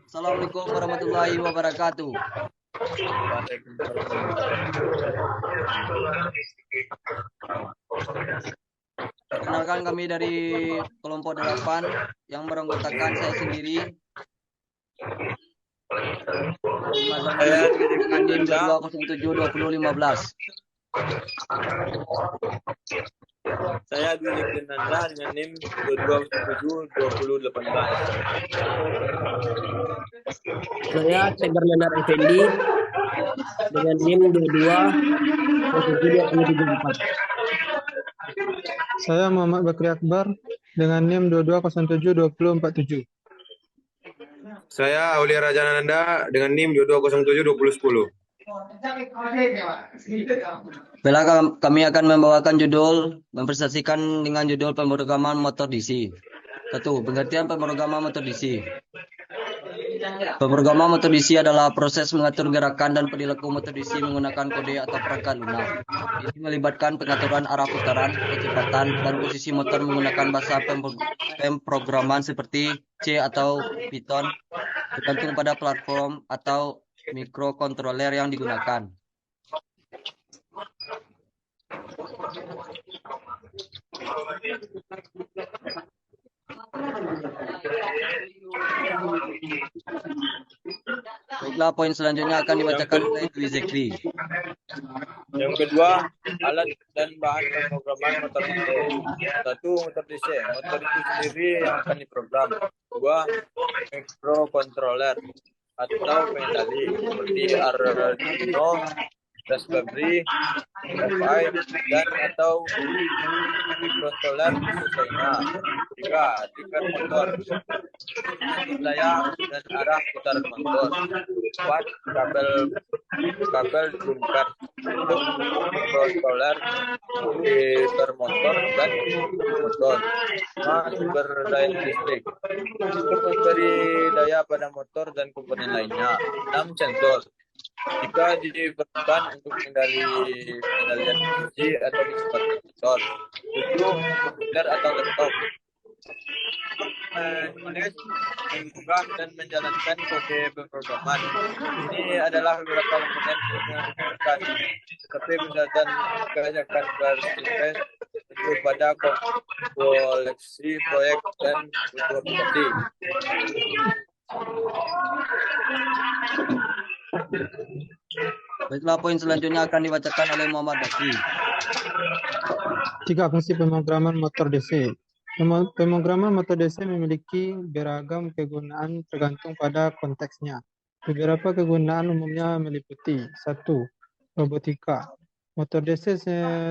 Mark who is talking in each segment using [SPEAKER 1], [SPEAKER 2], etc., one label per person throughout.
[SPEAKER 1] Assalamualaikum warahmatullahi wabarakatuh. Perkenalkan, kami dari kelompok 8 yang beranggotakan saya sendiri. Saya dengan NIM 22072015.
[SPEAKER 2] Saya Dwi Nanda dengan NIM 22072018.
[SPEAKER 3] Saya Tegar Lenar Effendi dengan NIM 22072034.
[SPEAKER 4] Saya Muhammad Bakri Akbar dengan NIM 22072047.
[SPEAKER 2] Saya Aulia Rajananda dengan NIM 22072010.
[SPEAKER 1] Baiklah, kami akan membawakan judul, mempresentasikan dengan judul pemrograman motor DC. 1. Pengertian pemrograman motor DC. Pemrograman motor DC adalah proses mengatur gerakan dan perilaku motor DC menggunakan kode atau perangkat lunak. Ini melibatkan pengaturan arah putaran, kecepatan, dan posisi motor menggunakan bahasa pemrograman seperti C atau Python, tergantung pada platform atau mikrokontroler yang digunakan. Baiklah, poin selanjutnya akan dibacakan oleh Dwi Zekri.
[SPEAKER 2] Yang kedua, alat dan bahan pemrograman motor DC. 1. Motor DC. Motor itu sendiri yang akan diprogram. 2. Mikrokontroler atau pengendali seperti Arduino, Raspberry Pi, dan atau mikrokontroler khusus lainnya. 3. Trigger motor, daya dan arah putaran motor. 4. Kabel jungkat untuk mikrokontroler, motor dan motor. 5. Sumber daya listrik untuk memberi daya pada motor dan komponen lainnya. 6. Sensor jika diperlukan untuk pengendalian posisi atau kecepatan motor. 7. Komputer atau laptop menulis, mengunggah dan menjalankan kode pemrograman. Ini adalah beberapa komponen yang seperti misalkan kebanyakan berproses untuk pada koleksi proyek dan aplikasi.
[SPEAKER 1] Baiklah, poin selanjutnya akan dibacakan oleh Muhammad Bakri.
[SPEAKER 4] 3. Fungsi pemrograman motor DC. Pemrograman motor DC memiliki beragam kegunaan tergantung pada konteksnya. Beberapa kegunaan umumnya meliputi: 1. Robotika. Motor DC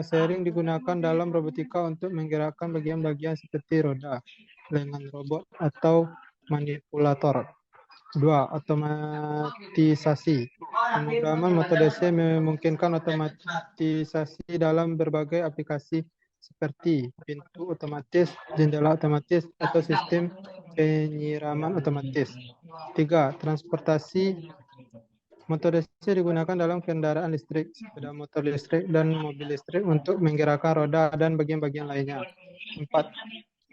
[SPEAKER 4] sering digunakan dalam robotika untuk menggerakkan bagian-bagian seperti roda, lengan robot, atau manipulator. 2. Otomatisasi. Pemrograman motor DC memungkinkan otomatisasi dalam berbagai aplikasi seperti pintu otomatis, jendela otomatis, atau sistem penyiraman otomatis. 3. Transportasi. Motor DC digunakan dalam kendaraan listrik, sepeda motor listrik, dan mobil listrik untuk menggerakkan roda dan bagian-bagian lainnya. 4.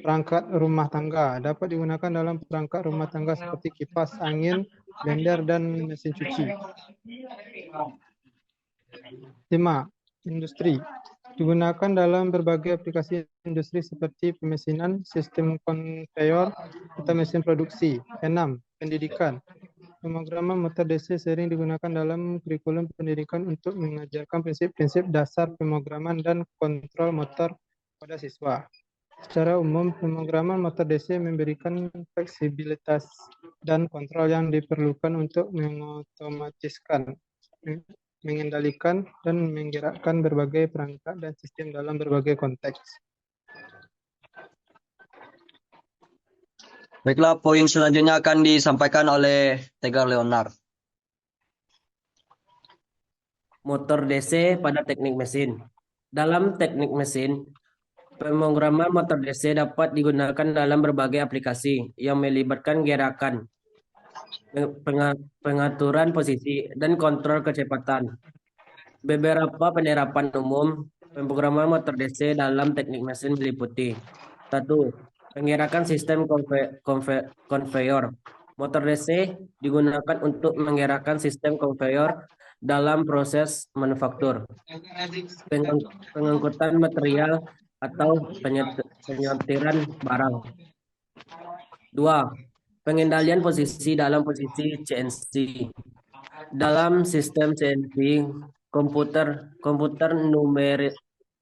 [SPEAKER 4] Perangkat rumah tangga. Dapat digunakan dalam perangkat rumah tangga seperti kipas angin, blender, dan mesin cuci. 5. Industri. Digunakan dalam berbagai aplikasi industri seperti pemesinan, sistem konveyor, atau mesin produksi. 6. Pendidikan. Pemrograman motor DC sering digunakan dalam kurikulum pendidikan untuk mengajarkan prinsip-prinsip dasar pemrograman dan kontrol motor pada siswa. Secara umum, pemrograman motor DC memberikan fleksibilitas dan kontrol yang diperlukan untuk mengotomatiskan, mengendalikan, dan menggerakkan berbagai perangkat dan sistem dalam berbagai konteks.
[SPEAKER 1] Baiklah, poin selanjutnya akan disampaikan oleh Tegar Leonard.
[SPEAKER 3] Motor DC pada teknik mesin. Dalam teknik mesin, pemrograman motor DC dapat digunakan dalam berbagai aplikasi yang melibatkan gerakan, pengaturan posisi, dan kontrol kecepatan. Beberapa penerapan umum pemrograman motor DC dalam teknik mesin meliputi: 1. Penggerakan sistem konveyor. Motor DC digunakan untuk menggerakkan sistem konveyor dalam proses manufaktur, pengangkutan material, atau penyetiran barang. 2. Pengendalian posisi dalam posisi CNC. Dalam sistem CNC, komputer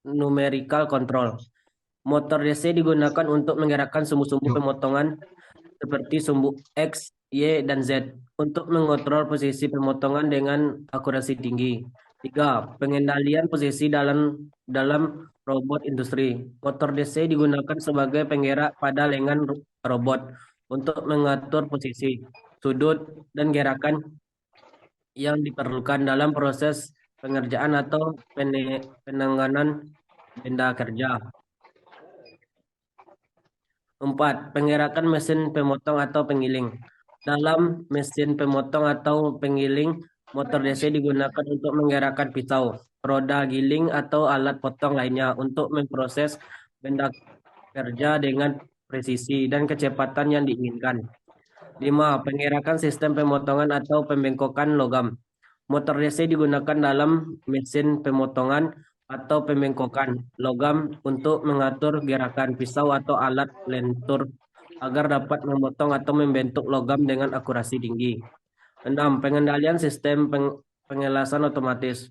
[SPEAKER 3] numerical control. Motor DC digunakan untuk menggerakkan sumbu-sumbu pemotongan seperti sumbu X, Y, dan Z untuk mengontrol posisi pemotongan dengan akurasi tinggi. 3. Pengendalian posisi dalam robot industri. Motor DC digunakan sebagai penggerak pada lengan robot untuk mengatur posisi, sudut, dan gerakan yang diperlukan dalam proses pengerjaan atau penanganan benda kerja. 4. Penggerakan mesin pemotong atau penggiling. Dalam mesin pemotong atau penggiling, motor DC digunakan untuk menggerakkan pisau, roda giling, atau alat potong lainnya untuk memproses benda kerja dengan presisi dan kecepatan yang diinginkan. 5. Penggerakan sistem pemotongan atau pembengkokan logam. Motor DC digunakan dalam mesin pemotongan atau pembengkokan logam untuk mengatur gerakan pisau atau alat lentur agar dapat memotong atau membentuk logam dengan akurasi tinggi. 6. Pengendalian sistem pengelasan otomatis.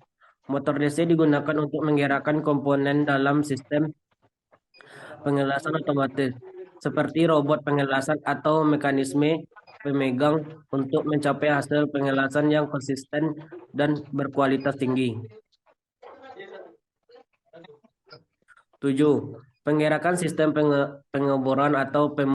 [SPEAKER 3] Motor DC digunakan untuk menggerakkan komponen dalam sistem pengelasan otomatis, seperti robot pengelasan atau mekanisme pemegang untuk mencapai hasil pengelasan yang konsisten dan berkualitas tinggi. 7. Penggerakan sistem pengeboran atau